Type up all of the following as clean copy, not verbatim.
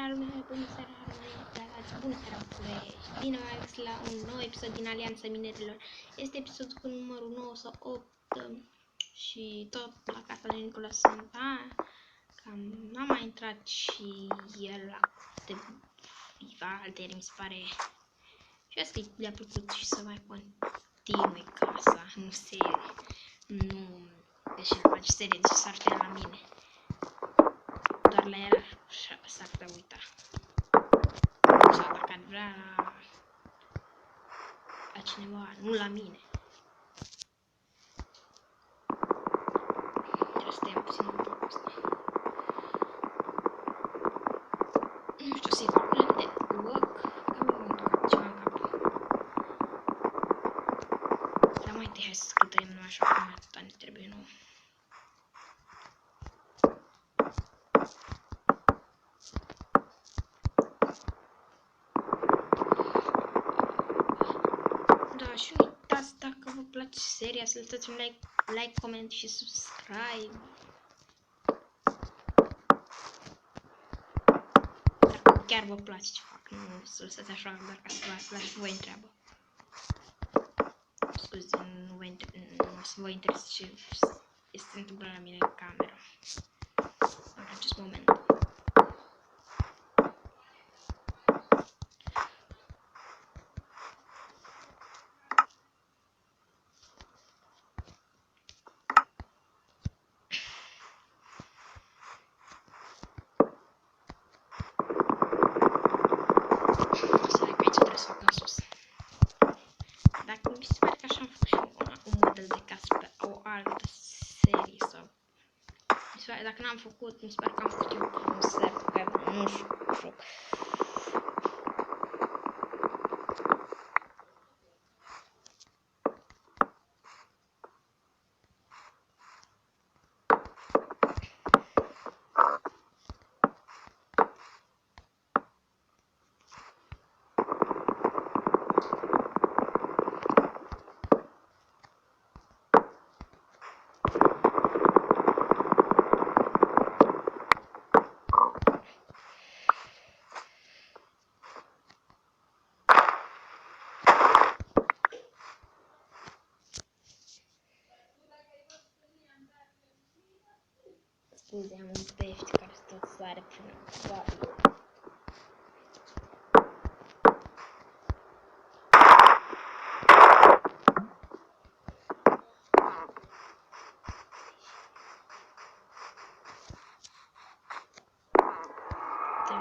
seara, bună seara, bună seara, București! Bine v-am găsit la un nou episod din Alianța Minerilor. Este episodul cu numărul 9 sau 8 și tot la casa lui Nicola Santa. Cam n-am mai intrat și el la alteri, mi se pare. Și asta le-a plăcut și să mai continue casa, nu serie. Nu, deși îl face serie, deci s-ar putea la mine. Doar la el s-ar putea uita. Sau dacă ar vrea la cineva, nu la mine. Trebuie să tăiem puțin în blocul ăsta. Nu știu, să-i fac plan de loc, că am ceva în cap. Dar mai hai să scutăiem numai așa, cum atâta ne trebuie nouă. Și nu uitați, dacă vă place seria, să lăsați un like, coment și subscribe. Dacă chiar vă place ce fac, nu să lăsați așa doar ca să vă voi întreabă. Scuze, nu o să vă intereseze ce se întâmplă la mine în cameră în acest moment. Dacă mi se pare că așa am făcut și un model de casă pe o altă serie sau... Mi se pare, dacă n-am făcut, mi se pare că am făcut eu un server care nu știu. Scuze, am un pește care tot sare prin acvariu.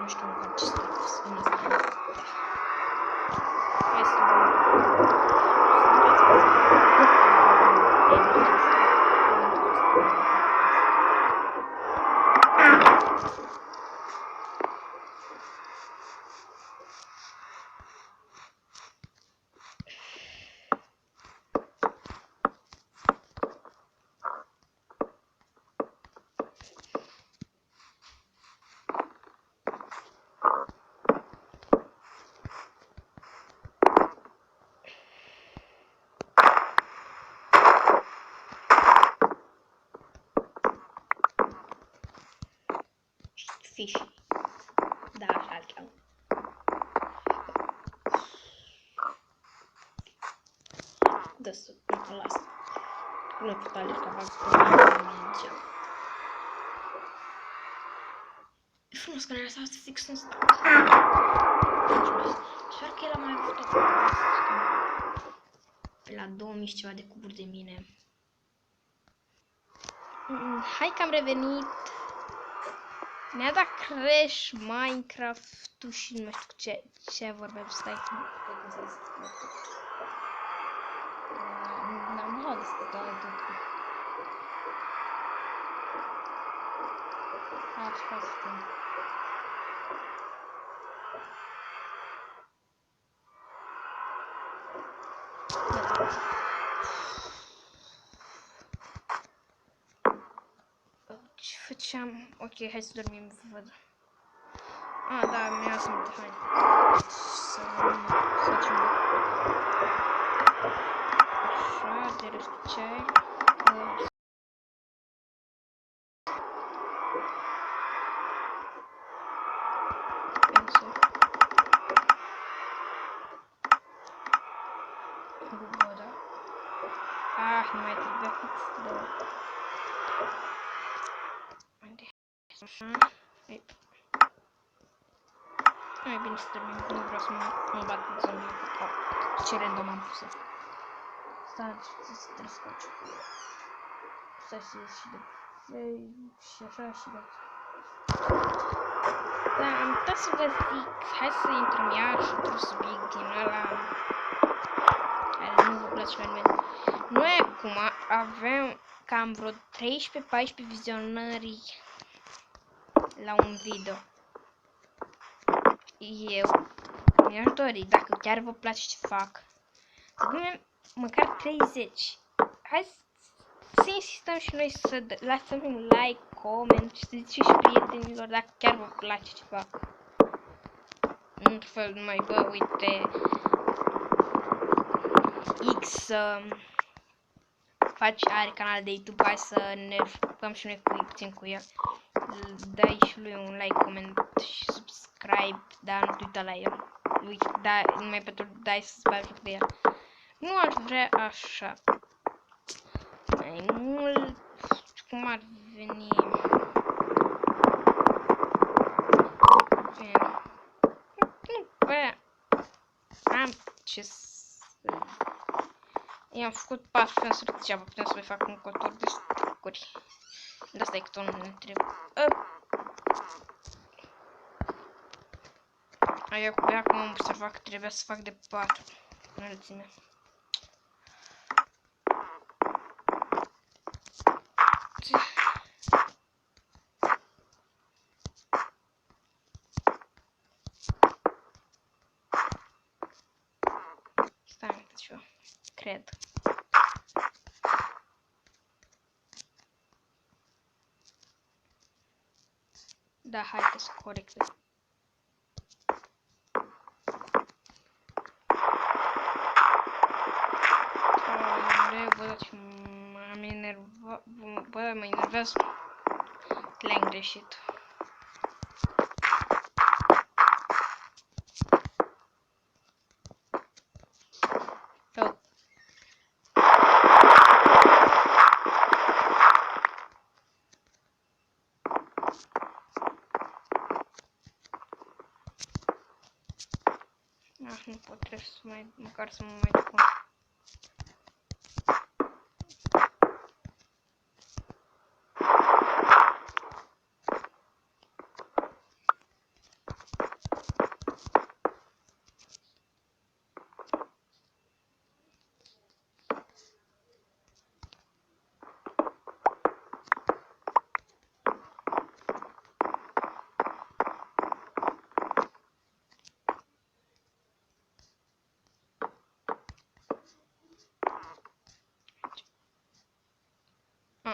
Nu știu încă ce status în asta. Hai să fish. Da, așa îl cheamă. Dă-sul, nu, lasă. Nu pot alerga, bag pe mingea. E frumos că ne-a lăsat fix în stau. Sper că el a mai avut o pe la 2000 și ceva de cuburi de mine. Hai că am revenit. Mi-a dat crash Minecraft-ul și nu știu ce vorbeam, stai că n-am luat despre totul. Așa stăm. Ce făceam? Ok, hai să dormim, vă văd. Da, mi-a smut, hai. Să facem. Așa, de răsceai. mai decât două. Așa. Mai bine să termin, nu vreau să mă bat cu zombie cu cap. Ce random am pus. Stai, trebuie să faci. Stai să ies și de Facebook și așa și de... Da, am uitat să vă zic, hai să intrăm iarăși într-un subiect din ăla care nu vă place la nimeni. Noi acum avem cam vreo 13-14 vizionări la un video. Eu mi-aș dori, dacă chiar vă place ce fac, să avem măcar 30. Hai să insistăm și noi să lăsăm un like, comment și să ziceți și prietenilor dacă chiar vă place ce fac. Într-un fel numai, bă, uite, X are canal de YouTube, hai să ne jucăm și noi puțin cu el. Dai și lui un like, comment și subscribe, dar nu te uita la el. Uite, da, numai pentru dai să-ți bagi joc de el. Nu aș vrea așa. Mai mult, cum ar veni? Nu prea am ce să... I-am făcut 4 fansuri degeaba, putem să mai fac un cotor de sticuri. De asta e că tot nu ne trebuie. Acum am observat că trebuia să fac de 4 înălțime. Stai, uite și eu. Cred. Da, hai că sunt corecte. Bă, dați m-am enervat. Bă, mă enervează. Le-am greșit. Oh. Nu pot, trebuie să mai, măcar să mă mai duc.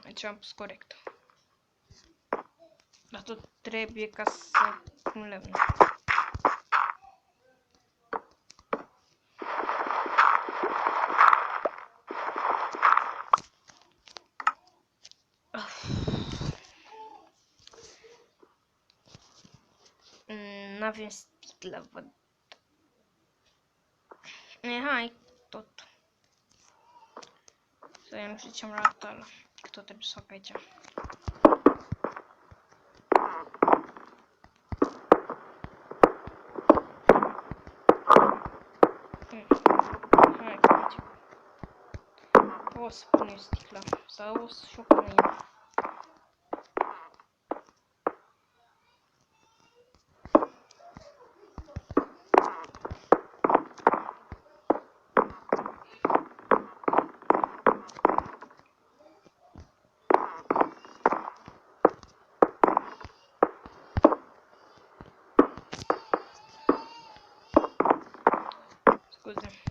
Aici am pus corect. Dar tot trebuie ca să pun lemn. N-avem sticlă, văd. Hai, tot. Să nu știu ce-am luat ăla. Că tot trebuie să fac aici. Hai, aici. O să pun eu sticla. Sau o să și-o pun eu. Scuze.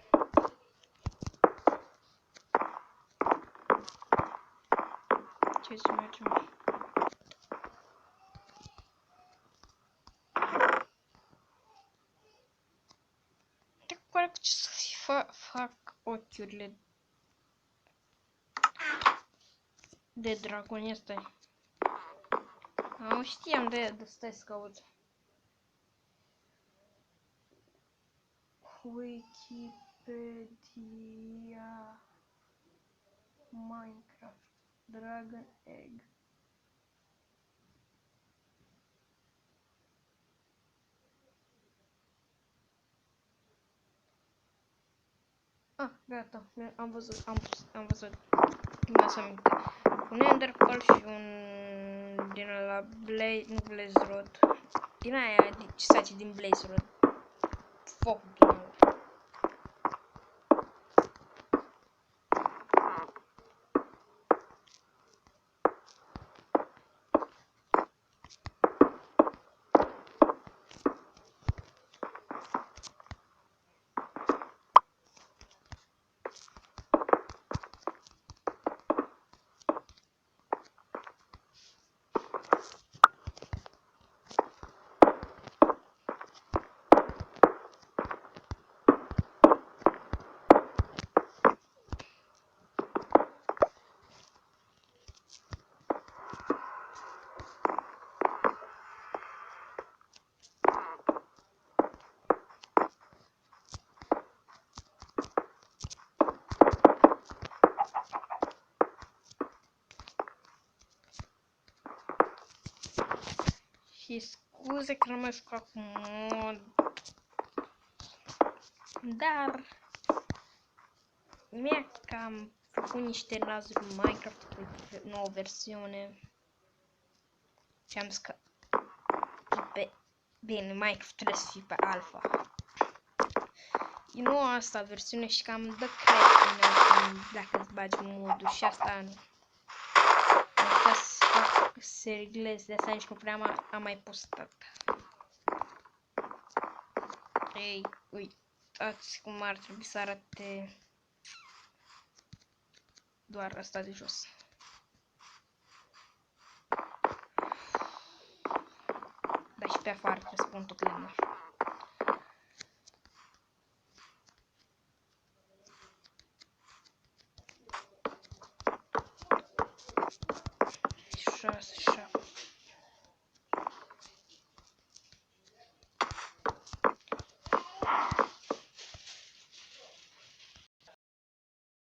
Ce să mergem? De cu ce să fac ochiurile de dragon ăsta. Nu știam de stai să caut. Wikipedia Minecraft Dragon Egg. Ah, gata, am văzut, am văzut. Mi-a să aminte. Un Ender Pearl și un din la Blaze, nu Blaze Rod. Din aia, ce face din Blaze Rod. Foc din ăla. Și scuze că rămâs cu acum mod. Dar mi-a cam făcut niște razuri în Minecraft cu nouă versiune. Și am zis că bine, Minecraft trebuie să fie pe alpha. E noua asta versiune și cam dă crack dacă îți bagi modul și asta nu. Așa să reglez, de asta nici nu prea am mai postat. Ei, uitați cum ar trebui să arate doar asta de jos. Dar și pe afară trebuie să pun tot lemnul.